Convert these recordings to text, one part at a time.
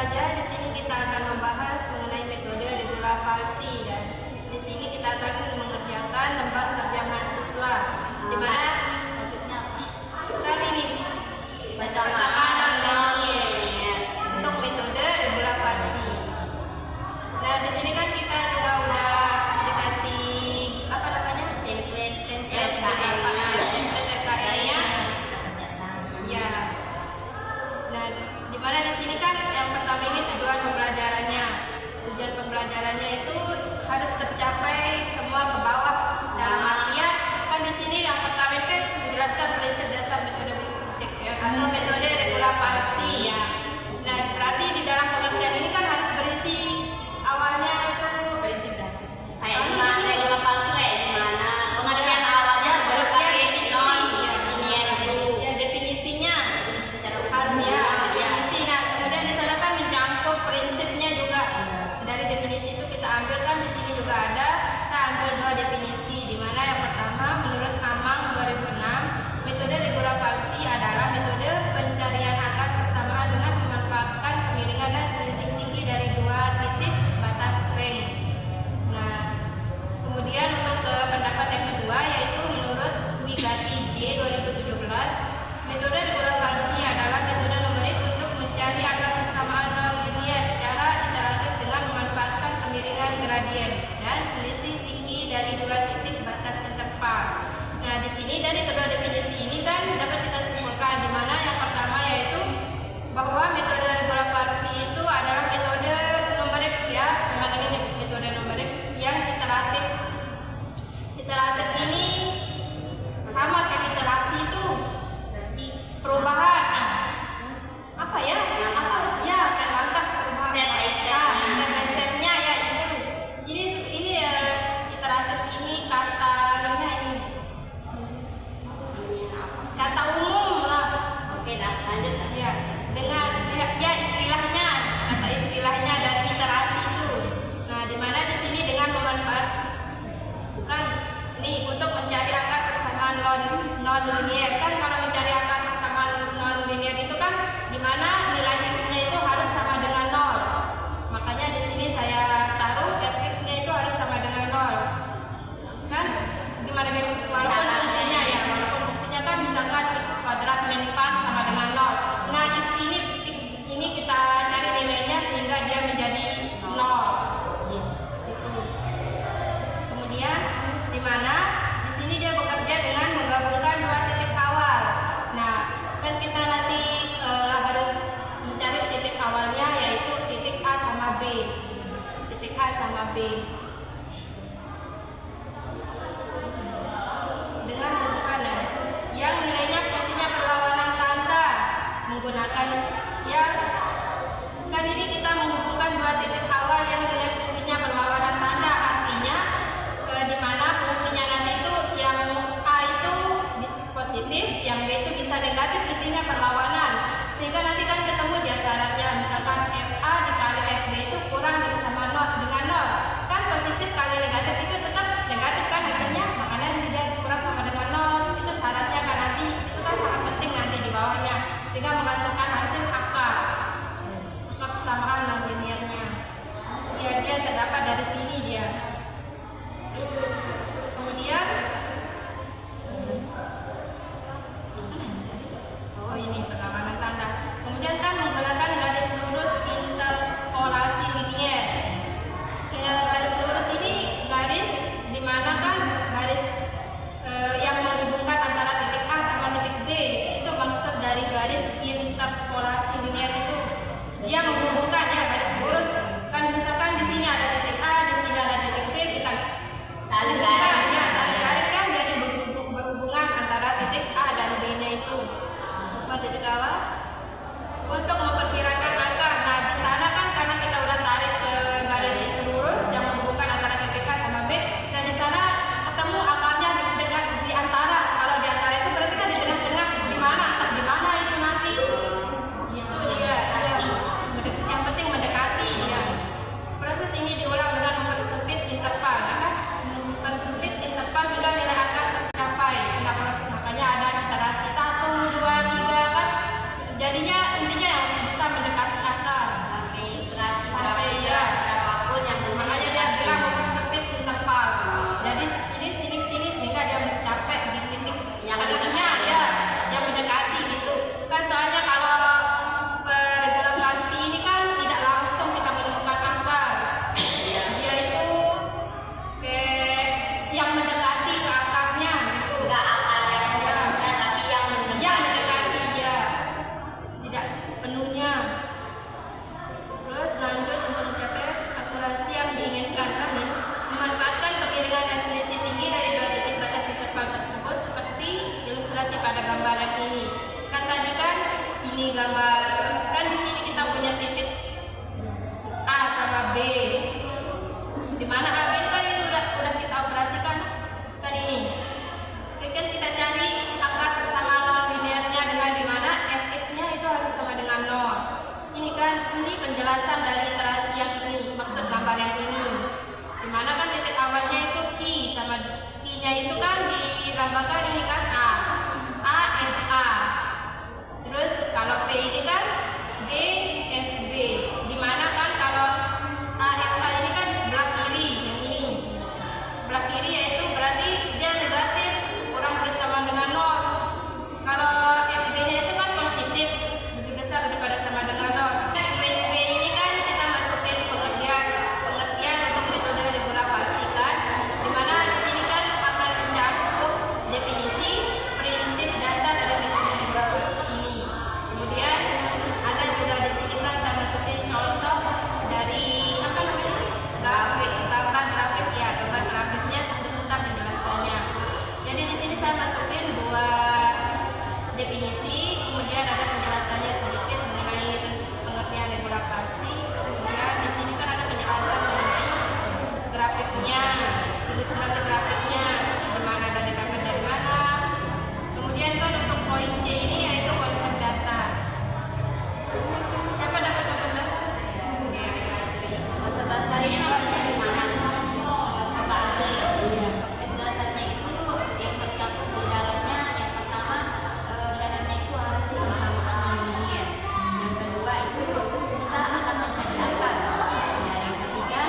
saja di sini kita akan membahas mengenai metode regulasi dan di sini kita akan mengerjakan lembar kerja mahasiswa. Di mana topiknya apa? Kali ini persamaan dan linear untuk metode regulasi. Nah, di sini kan kita juga udah dikasih apa namanya? template LKM-nya. Ya. Nah, di mana di sini kan yang pertama ini tujuan pembelajarannya. Tujuan pembelajarannya itu harus tercapai semua ke bawah. Dalam artian kan di sini yang pertama kan menjelaskan prinsip dasar metode atau metode regulasi ya. Nah, berarti di dalam pengertian ini kan harus berisi awalnya itu prinsip dasar. Kayak gimana regulasi kayak gimana? Pengertian awalnya sebelum pakai non linear itu. Ya, definisinya harus ya. Nah, kemudian di sana kan mencakup prinsipnya juga. Dari definisi itu kita ambil kan di sini juga ada. Saya ambil dua definisi, di mana yang pertama menurut Amang 2006, metode regulasi adalah metode pencarian akar persamaan dengan memanfaatkan kemiringan dan selisih tinggi dari dua titik batas range. Nah, kemudian untuk ke pendapat yang kedua yaitu menurut Wigati J 2017, metode regulasi adalah metode numerik untuk mencari akar persamaan non-linear secara iteratif dengan memanfaatkan kemiringan gradien dan selisih tinggi dari dua titik batas tertempa. Nah, di sini dari kedua definisi ini kan dapat kita simpulkan di mana yang pertama yaitu bahwa metode regulasi itu adalah metode numerik ya. Memang ini metode numerik yang iteratif. Iteratif ini sama kayak iterasi itu perubahan. Apa ya? Apa ya kayak langkah perubahan. Step by step. Step by stepnya ya itu. Jadi ini iteratif ini kata ini kata umum lah. Oke dah, lanjut dah. Ya, dengan ya istilahnya, kata istilahnya dari iterasi itu. Nah, di mana di sini dengan memanfaat bukan ini untuk mencari akar persamaan non linear. Kan kalau mencari akar persamaan non linear itu kan di mana nilai x-nya itu harus sama dengan 0. Makanya di sini saya taruh fx-nya itu harus sama dengan 0. Kan gimana walaupun fungsinya ya, walaupun fungsinya kan misalkan x kuadrat min 4 sama dengan 0. Nah, x ini kita cari nilainya sehingga dia menjadi 0. Itu. Kemudian di mana di sini dia bekerja dengan menggabungkan dua titik awal. Nah, kan kita nanti harus mencari titik awalnya yaitu titik A sama B. Titik A sama B. Dengan menentukan yang nilainya fungsinya berlawanan tanda menggunakan ya kan ini kita menghubungkan dua titik awal yang nilai fungsinya berlawanan tanda, artinya di mana fungsinya nanti itu yang A itu positif, yang B itu bisa negatif, intinya berlawanan, sehingga nanti kan ketemu dia syaratnya misalkan FA dikali FB itu kurang dari sama 0 dengan 0 kan posisi penjelasan dari literasi yang ini, maksud gambar yang ini. Dimana kan titik awalnya itu ki, sama ki-nya itu kan dilambangkan ini kan A, F, A. Terus kalau P ini kan B, F, B. Dimana kan kalau A, F, A ini kan di sebelah kiri, yang ini. Sebelah kiri yaitu berarti dia negatif, kurang bersama dengan 0. Kalau F, B-nya itu kan positif, lebih besar daripada sama dengan 0. B ini kan kita masukin pengertian untuk metode regulasi kan. Dimana di sini kan akan mencakup definisi, prinsip dasar dari metode regulasi ini. Kemudian ada juga di sini kan saya masukin contoh dari apa namanya? Gambar grafik ya, gambar grafiknya beserta penjelasannya. Jadi di sini saya masukin 2 definisi, kemudian ada penjelasannya sedikit mengenai pengertian regulasi. Kemudian di sini kan ada penjelasan mengenai grafiknya, ilustrasi grafiknya, di mana dari dapat dari mana. Kemudian kan untuk poin C ini yaitu konsep dasar. Siapa dapat konsep dasar? Konsep dasar ini maksudnya gimana? Konsep dasarnya itu yang tercakup di dalamnya, yang pertama syaratnya itu harus bersamaan linier. Yang kedua itu kita akan mencari akar. Ya, yang ketiga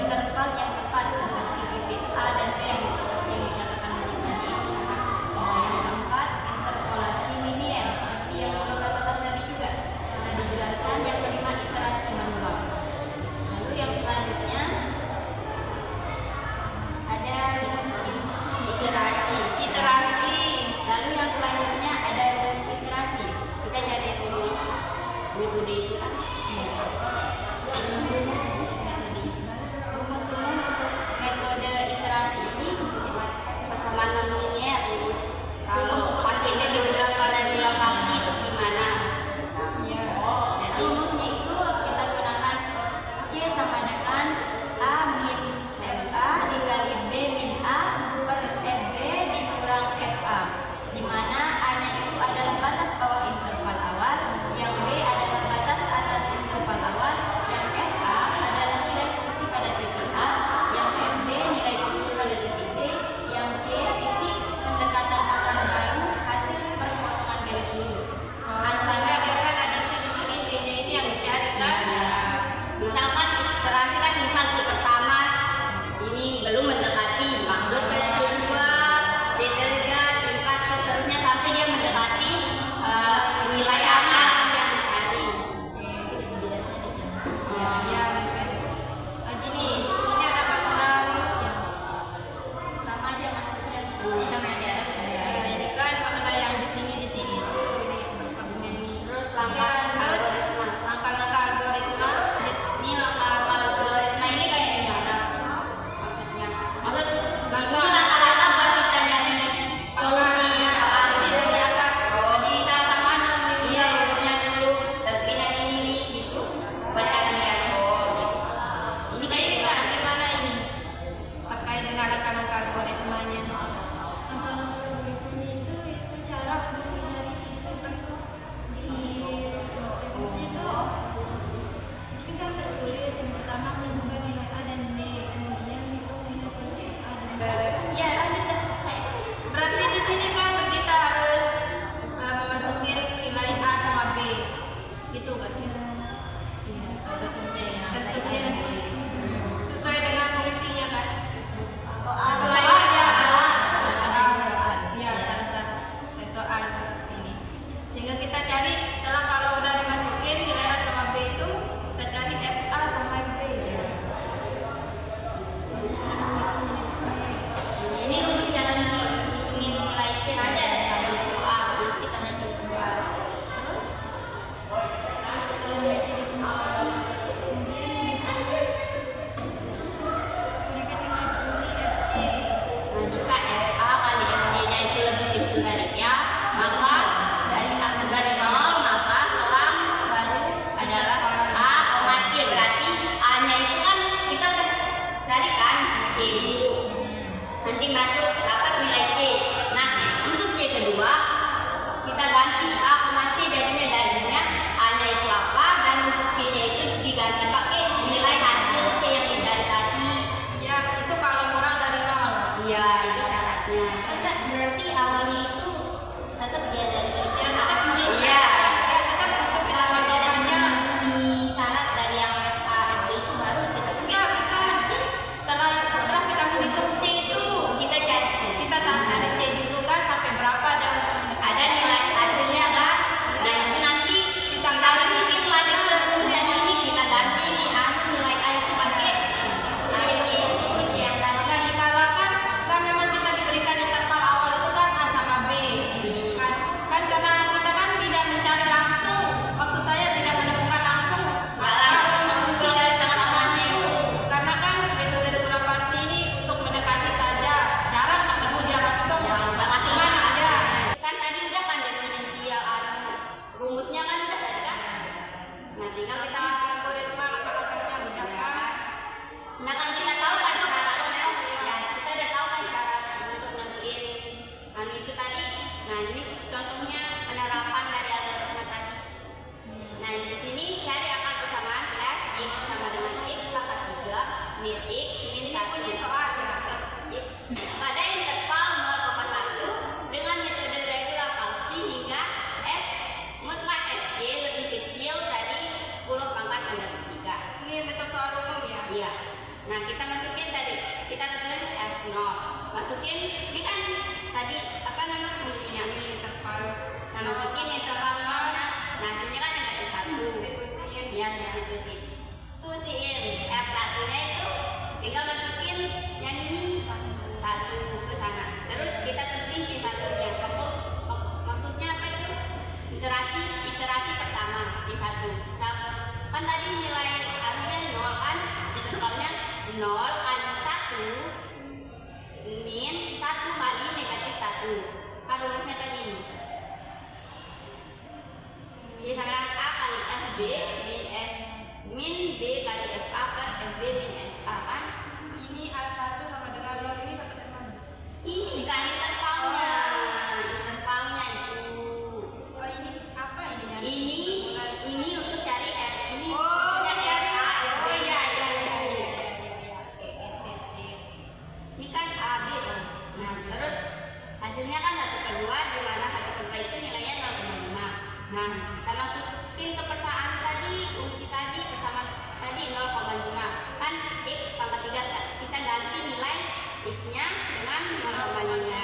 interval yang tepat seperti titik A dan B yang seperti yang dikatakan Nurul tadi. Yang keempat interpolasi linier seperti yang Nurul katakan tadi juga sudah dijelaskan. Yang kelima iterasi manual. Lalu yang selanjutnya ada rumus iterasi. Lalu yang selanjutnya ada rumus iterasi. Kita cari rumus metode itu kan. Rumus umum untuk metode iterasi ini persamaan non-linear rumus. Kalau pakai metode regulasi itu gimana? Jadi rumusnya itu kita gunakan C sama dengan A min FA dikali B min A per FB dikurang FA, di mana A-nya itu adalah batas bawah interval awal, yang B adalah batas atas interval awal, yang FA adalah nilai fungsi pada titik A, yang FB nilai fungsi pada titik B, yang C titik pendekatan akar baru hasil perpotongan garis lurus. Sehingga dia kan ada di sini C-nya ini yang dicari kan. Misalkan iterasi kan misal C pertama ini belum mendekati, maksud ke C2, C3, C4 seterusnya sampai dia mendekati nilai akar yang dicari. Ya, gini, ini ada makna rumusnya. Sama aja maksudnya sama yang di atas. Ini kan makna yang di sini tuh ini. Terus Langkah algoritma. langkah-langkah algoritma. Ini langkah algoritma ini kayak gimana maksudnya? Maksud ini langkah-langkah buat kita nyari solusi soal itu. Oh, bisa sama non-linear rumusnya dulu, tentuin yang ini nih gitu. Baca lihat. Oh, gitu. Ini kayak gimana? Gimana ini? Terkait dengan langkah-langkah algoritmanya. Algoritmanya itu cara untuk mencari sistem di rumus itu. Di sini kan tertulis yang pertama menentukan nilai A dan B, kemudian hitung nilai fungsi A dan B. Ya, lanjut deh. Berarti di sini kan kita harus memasukin nilai A sama B. Gitu kan sih? Tentuin sesuai dengan fungsinya kan. Soal Ya, soal ini. Sehingga kita cari setelah kalau udah dimasukin nilai A sama B itu kita cari FA sama B. ini rumus cara ngitungin nilai C aja ada dalam soal. Nanti kita lanjut ke soal. Setelah nilai C ditemukan, kemudian gunakan nilai fungsi FC. Nah, jika FA kali FC-nya itu lebih kecil dari A, maka dari 0 maka selang baru adalah A, C. Berarti A-nya itu kan kita udah cari kan C dulu. Nanti masuk dapat nilai C. Nah, untuk C kedua kita ganti A, C jadinya darinya A-nya itu apa dan Nah, tinggal kita algoritma langkah-langkahnya udah ya. kan. Nah, kan kita tahu kan syaratnya, ya kita udah tahu kan syarat untuk nentuin itu tadi. Nah, ini contohnya penerapan dari algoritma tadi. Nah, di sini cari akar persamaan f x sama dengan x pangkat 3 min x min 1 Punya soal ya. plus x pada interval 0,1 dengan metode regular Falsi hingga f mutlak fj lebih kecil dari 10 pangkat negatif 3. Ini metode soal umum ya. Iya. Nah, kita masukin tadi, kita tentuin f0. Masukin ini kan tadi apa nama fungsinya? Ini interval. Nah, masukin interval 0. Nah, hasilnya kan negatif 1. Substitusiin. Ya, substitusiin f1-nya itu tinggal masukin yang ini satu ke sana. Terus kita tentuin c1-nya. Maksudnya apa itu? Iterasi pertama c1. Kan tadi nilai A-nya 0 kan? Intervalnya 0 kali 1 min 1 kali negatif 1. Kan rumusnya tadi ini. C sama dengan A kali FB min B kali FA per FB min FA kan? Ini A1 sama dengan 0 ini dapat yang mana? Ini kan intervalnya itu. Oh, ini apa ini? Ini untuk cari F. Ini Oh, maksudnya cari FA, A. FB Oh, nya iya. Oke, sip. Ini kan AB. Nah, terus hasilnya kan 1/2 di mana 1/2 itu nilainya 0,5. Nah, kita masukin ke persamaan tadi, fungsi tadi persamaan tadi 0,5. Kan x pangkat 3 kita ganti nilai x-nya dengan 0,5.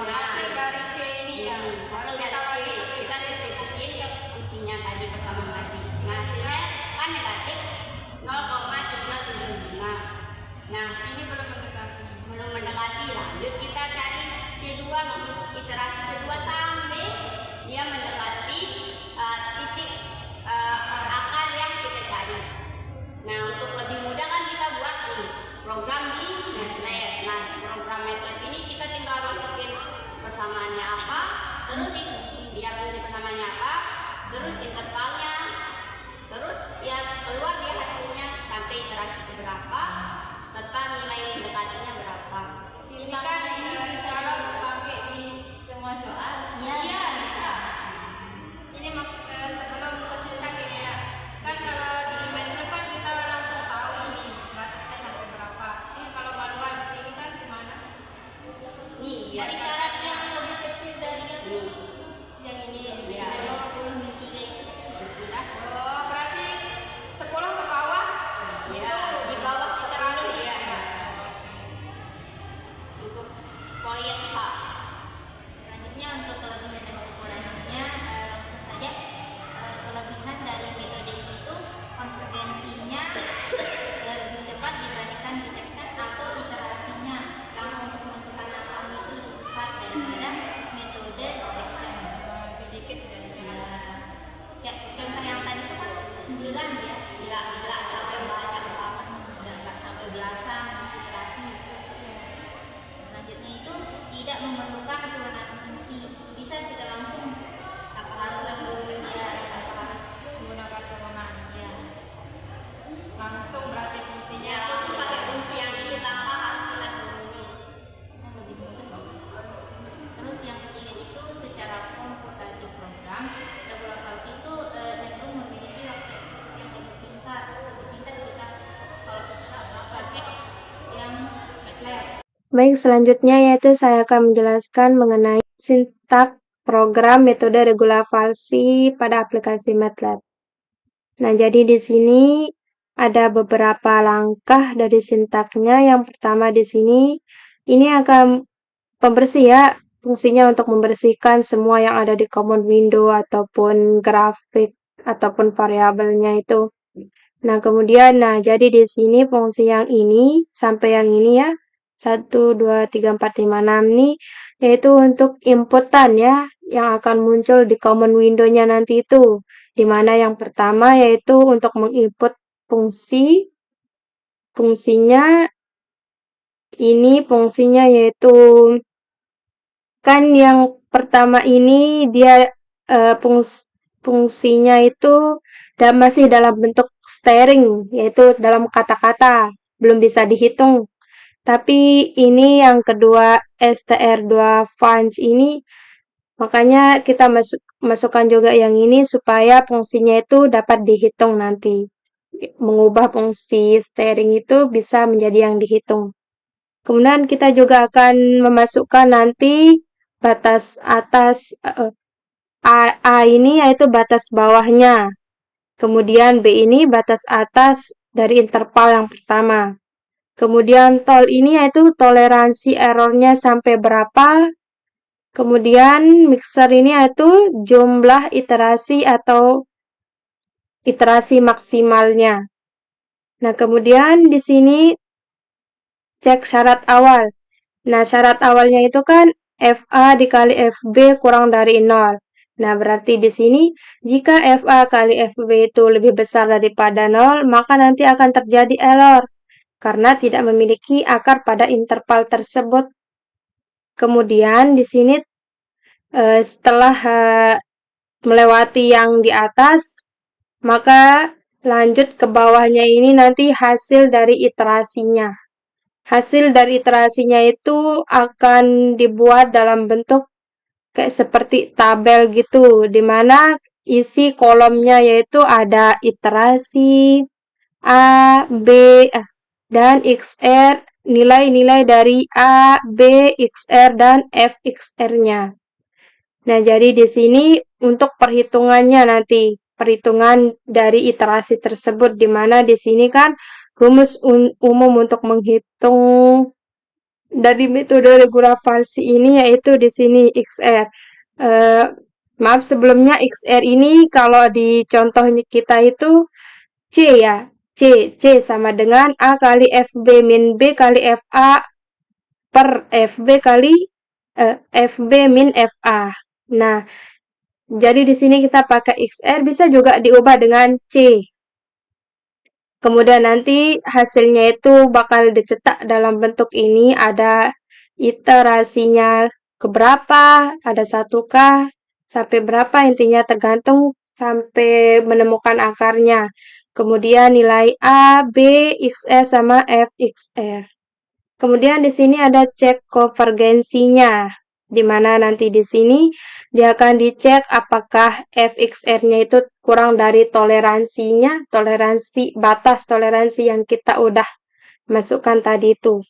Hasil dari C ini ya. Hasil dari C kita substitusiin ke fungsinya tadi persamaan tadi. Nah, hasilnya kan negatif 0,375. Nah, Ini belum mendekati. lanjut kita cari C2 maksud iterasi kedua sampai dia mendekati titik akar yang kita cari. Nah, untuk lebih mudah kan kita buat nih program di MATLAB. Nah, program MATLAB ini kita tinggal masukin persamaannya apa, terus dia fungsi persamaannya apa, terus intervalnya, terus ya keluar dia hasilnya sampai iterasi keberapa, serta nilai mendekatinya berapa. Ini kan kalau dipakai di semua soal. iya bisa. Ini sebelum ke sintak ini ya. Kan kalau di MATLAB kan kita langsung tahu ini batasnya sampai berapa. Ini kalau manual di sini kan gimana? Nih, ya. Dari syarat yang lebih kecil dari yang Nih, Yang ini di sini ya, ada 10 min 3 itu. sudah. Oh, berarti 10 ke bawah. Ya, di bawah iterasi ya. Untuk poin H. Selanjutnya untuk kelebihan dan kekurangannya langsung saja. Kelebihan dari metode ini tuh konvergensinya lebih cepat dibandingkan dissection atau iterasinya. Lama untuk menentukan angkanya itu lebih cepat daripada metode dissection. Lebih dikit dari Ya, contoh yang tadi itu kan 9 ya, nggak sampai banyak banget, nggak sampai belasan iterasi. Selanjutnya itu tidak memerlukan turunan fungsi, bisa kita langsung apa harus nurunin ya, apa harus menggunakan turunan. ya. Langsung berarti fungsinya Ya, langsung pakai fungsi yang ini tanpa harus kita turunin. Nah, lebih mudah gitu. Terus yang ketiga itu secara komputasi program, regular Falsi itu cenderung memiliki waktu eksekusi yang lebih singkat ketika kalau kita pakai yang MATLAB. Baik, selanjutnya yaitu saya akan menjelaskan mengenai sintak program metode regular Falsi pada aplikasi MATLAB. Nah, jadi di sini ada beberapa langkah dari sintaknya. Yang pertama di sini, ini akan pembersih ya, fungsinya untuk membersihkan semua yang ada di command window ataupun grafik ataupun variabelnya itu. Nah, kemudian, jadi di sini fungsi yang ini sampai yang ini ya, 1, 2, 3, 4, 5, 6 nih, yaitu untuk inputan ya, yang akan muncul di command window-nya nanti itu. Di mana yang pertama yaitu untuk menginput fungsinya ini fungsinya yaitu kan yang pertama ini dia fungsinya itu dan masih dalam bentuk string, yaitu dalam kata-kata, belum bisa dihitung. Tapi ini yang kedua str2 finds ini, makanya kita masukkan juga yang ini supaya fungsinya itu dapat dihitung nanti. Mengubah fungsi string itu bisa menjadi yang dihitung. Kemudian kita juga akan memasukkan nanti batas atas A ini yaitu batas bawahnya. Kemudian B ini batas atas dari interval yang pertama. Kemudian tol ini yaitu toleransi errornya sampai berapa. Kemudian mixer ini yaitu jumlah iterasi atau iterasi maksimalnya. Nah, kemudian di sini cek syarat awal. Nah, syarat awalnya itu kan FA dikali FB kurang dari 0. Nah, berarti di sini jika FA kali FB itu lebih besar daripada 0, maka nanti akan terjadi error karena tidak memiliki akar pada interval tersebut. Kemudian di sini setelah melewati yang di atas, maka lanjut ke bawahnya ini nanti hasil dari iterasinya. Hasil dari iterasinya itu akan dibuat dalam bentuk kayak seperti tabel gitu, di mana isi kolomnya yaitu ada iterasi A, B, dan XR, nilai-nilai dari A, B, XR, dan FXR-nya. Nah, jadi di sini untuk perhitungannya nanti, perhitungan dari iterasi tersebut, di mana di sini kan rumus umum untuk menghitung dari metode regulavalsi ini yaitu di sini XR. Maaf sebelumnya XR ini kalau di contoh kita itu C ya. C sama dengan A kali FB min B kali FA per FB kali FB min FA. Nah, jadi di sini kita pakai XR, bisa juga diubah dengan C. Kemudian nanti hasilnya itu bakal dicetak dalam bentuk ini, ada iterasinya keberapa, ada 1K, sampai berapa intinya tergantung sampai menemukan akarnya. Kemudian nilai A, B, XR, sama FXR. Kemudian di sini ada cek konvergensinya, di mana nanti di sini dia akan dicek apakah FXR-nya itu kurang dari toleransinya, batas toleransi yang kita udah masukkan tadi itu.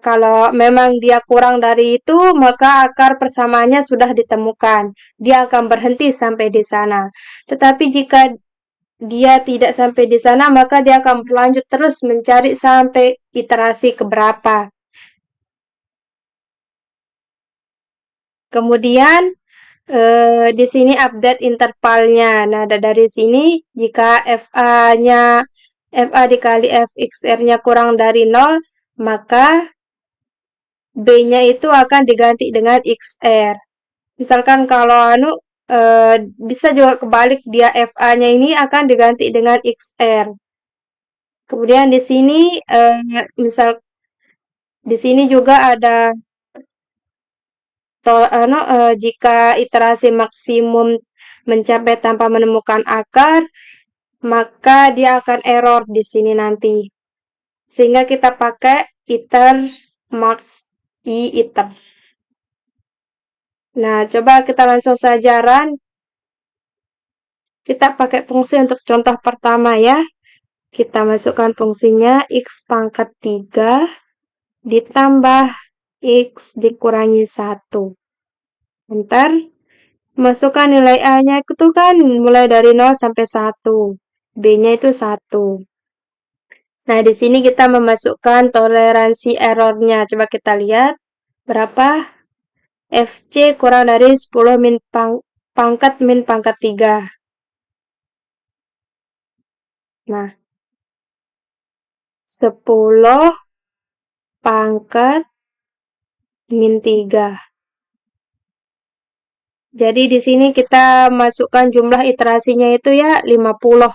Kalau memang dia kurang dari itu, maka akar persamaannya sudah ditemukan. Dia akan berhenti sampai di sana. Tetapi jika dia tidak sampai di sana, maka dia akan berlanjut terus mencari sampai iterasi keberapa. Kemudian di sini update intervalnya. Nah, dari sini jika FA dikali FXR-nya kurang dari 0, maka B-nya itu akan diganti dengan XR. Misalkan kalau bisa juga kebalik, dia FA-nya ini akan diganti dengan XR. Kemudian di sini misal di sini juga ada jika iterasi maksimum mencapai tanpa menemukan akar, maka dia akan error di sini nanti. Sehingga kita pakai iter max iter. Nah, coba kita langsung saja run. Kita pakai fungsi untuk contoh pertama ya. Kita masukkan fungsinya x pangkat 3 ditambah X dikurangi 1. Ntar, masukkan nilai A-nya itu kan mulai dari 0 sampai 1. B-nya itu 1. Nah, di sini kita memasukkan toleransi errornya. Coba kita lihat. Berapa? FC kurang dari 10 pangkat min pangkat 3. Nah, 10 pangkat min 3. Jadi di sini kita masukkan jumlah iterasinya itu ya 50.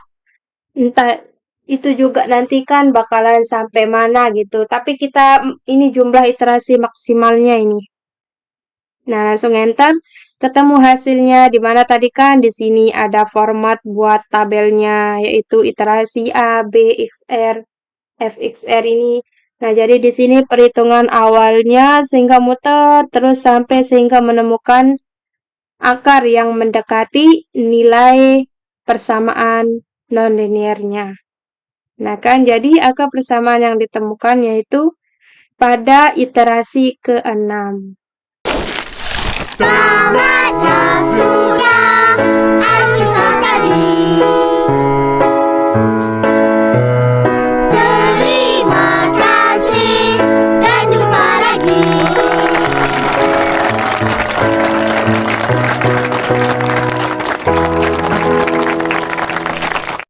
Entah itu juga nanti kan bakalan sampai mana gitu. Tapi kita ini jumlah iterasi maksimalnya ini. Nah, langsung enter. ketemu hasilnya, di mana tadi kan di sini ada format buat tabelnya, yaitu iterasi A, B, XR, FXR ini. Nah, jadi di sini perhitungan awalnya sehingga muter terus sampai sehingga menemukan akar yang mendekati nilai persamaan nonlinearnya. Nah, kan jadi akar persamaan yang ditemukan yaitu pada iterasi ke-6. Tamatlah sudah acuan tadi.